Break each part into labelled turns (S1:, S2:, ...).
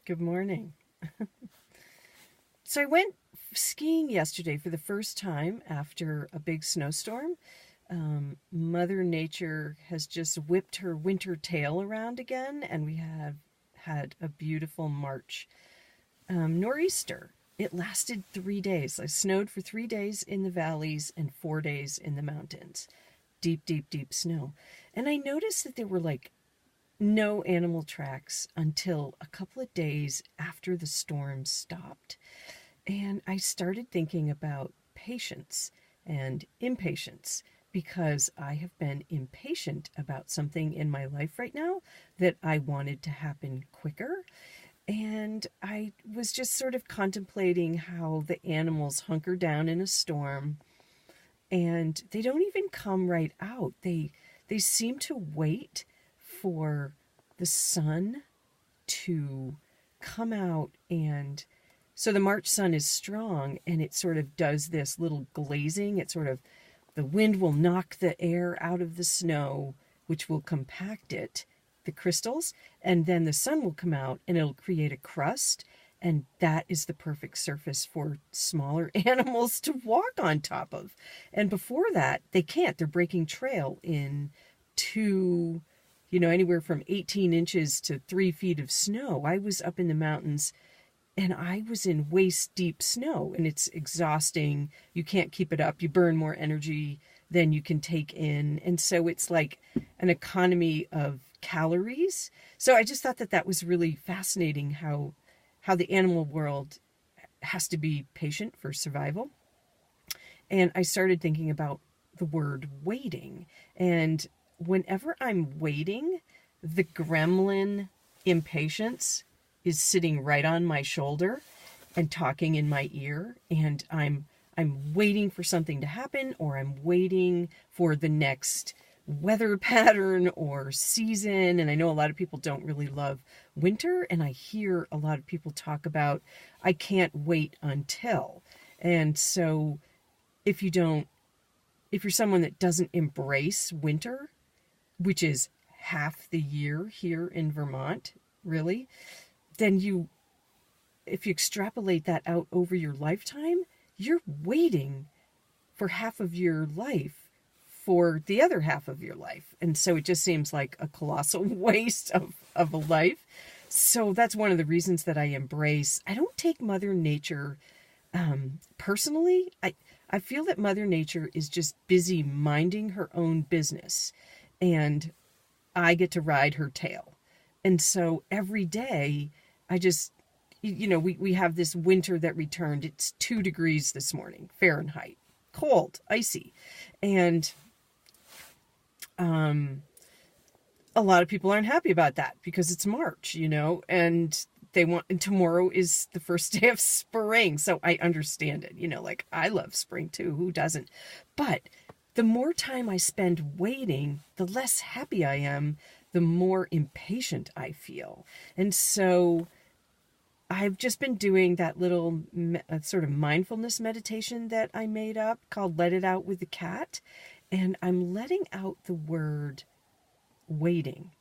S1: Good morning. So I went skiing yesterday for the first time after a big snowstorm. Mother Nature has just whipped her winter tail around again, and we have had a beautiful March nor'easter. It lasted 3 days. I snowed for 3 days in the valleys and 4 days in the mountains. Deep, deep, deep snow. And I noticed that there were like no animal tracks until a couple of days after the storm stopped. And I started thinking about patience and impatience because I have been impatient about something in my life right now that I wanted to happen quicker. And I was just sort of contemplating how the animals hunker down in a storm and they don't even come right out. They seem to wait for the sun to come out, and so the March sun is strong and it sort of does this little glazing. It sort of, the wind will knock the air out of the snow, which will compact it, the crystals, and then the sun will come out and it'll create a crust. And that is the perfect surface for smaller animals to walk on top of. And before that, they can't. They're breaking trail in two, anywhere from 18 inches to 3 feet of snow. I was up in the mountains and I was in waist deep snow, and it's exhausting. You can't keep it up. You burn more energy than you can take in. And so it's like an economy of calories. So I just thought that that was really fascinating how the animal world has to be patient for survival. And I started thinking about the word waiting. And whenever I'm waiting, the gremlin impatience is sitting right on my shoulder and talking in my ear, and I'm waiting for something to happen, or I'm waiting for the next weather pattern or season. And I know a lot of people don't really love winter, and I hear a lot of people talk about I can't wait until. And so if you're someone that doesn't embrace winter, which is half the year here in Vermont, really, then if you extrapolate that out over your lifetime, you're waiting for half of your life for the other half of your life. And so it just seems like a colossal waste of a life. So that's one of the reasons that I embrace. I don't take Mother Nature personally. I feel that Mother Nature is just busy minding her own business, and I get to ride her tail. And so every day I just, we have this winter that returned. It's 2 degrees this morning, Fahrenheit, cold, icy. And a lot of people aren't happy about that because it's March, and and tomorrow is the first day of spring. So I understand it, like I love spring too. Who doesn't? But the more time I spend waiting, the less happy I am, the more impatient I feel. And so I've just been doing that little sort of mindfulness meditation that I made up called Let It Out with the Cat. And I'm letting out the word waiting,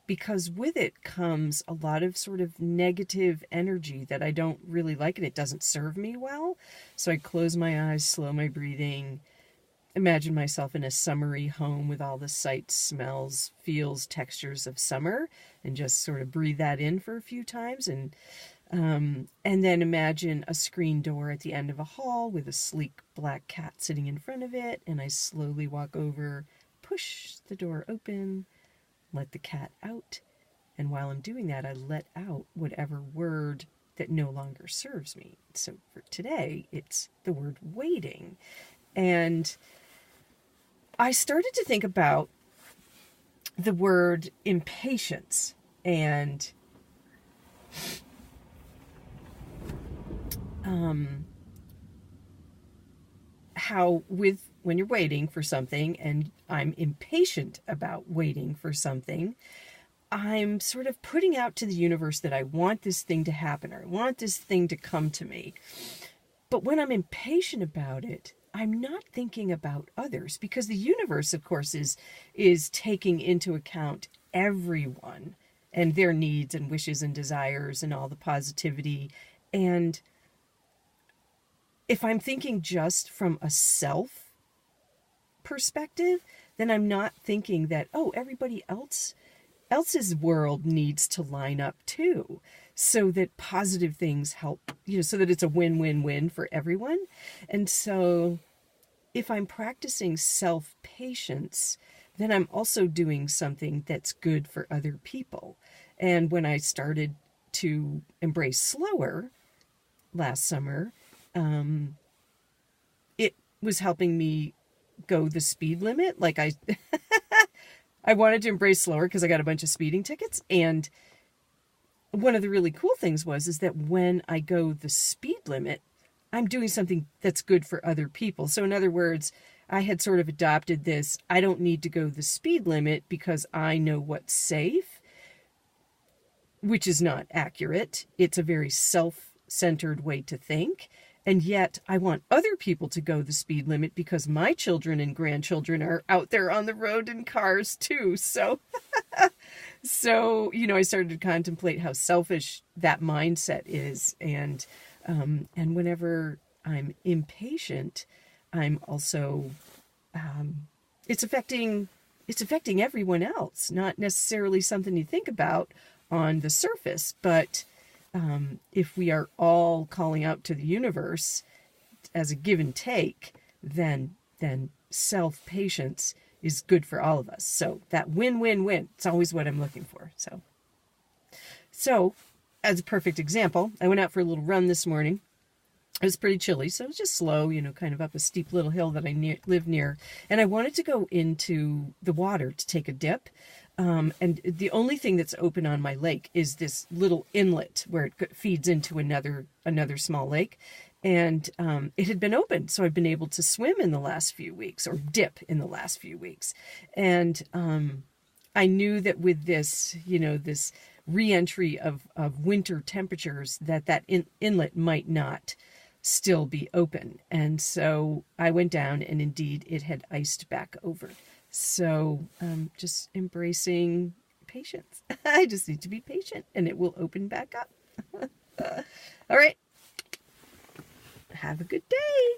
S1: because with it comes a lot of sort of negative energy that I don't really like, and it doesn't serve me well. So I close my eyes, slow my breathing, imagine myself in a summery home with all the sights, smells, feels, textures of summer, and just sort of breathe that in for a few times. And then imagine a screen door at the end of a hall with a sleek black cat sitting in front of it. And I slowly walk over, push the door open, let the cat out. And while I'm doing that, I let out whatever word that no longer serves me. So for today, it's the word waiting. And I started to think about the word impatience and how when you're waiting for something, and I'm impatient about waiting for something, I'm sort of putting out to the universe that I want this thing to happen, or I want this thing to come to me. But when I'm impatient about it, I'm not thinking about others, because the universe, of course, is taking into account everyone and their needs and wishes and desires and all the positivity. And if I'm thinking just from a self perspective, then I'm not thinking that, oh, everybody else's world needs to line up too, so that positive things help, so that it's a win-win-win for everyone. And so if I'm practicing self-patience, then I'm also doing something that's good for other people. And when I started to embrace slower last summer, it was helping me go the speed limit. Like I wanted to embrace slower because I got a bunch of speeding tickets. And one of the really cool things is that when I go the speed limit, I'm doing something that's good for other people. So in other words, I had sort of adopted this, I don't need to go the speed limit because I know what's safe, which is not accurate. It's a very self-centered way to think. And yet I want other people to go the speed limit because my children and grandchildren are out there on the road in cars too. So, I started to contemplate how selfish that mindset is. And whenever I'm impatient, I'm also, it's affecting everyone else, not necessarily something you think about on the surface, but if we are all calling out to the universe as a give and take, then self-patience is good for all of us. So that win-win-win, it's always what I'm looking for. So as a perfect example, I went out for a little run this morning. It was pretty chilly, so it was just slow, kind of up a steep little hill that I live near. And I wanted to go into the water to take a dip. And the only thing that's open on my lake is this little inlet where it feeds into another small lake. And it had been open, so I've been able to swim in the last few weeks, or dip in the last few weeks. And I knew that with this, this re-entry of winter temperatures, that inlet might not still be open. And so I went down, and indeed it had iced back over. So just embracing patience. I just need to be patient, and it will open back up. All right. Have a good day.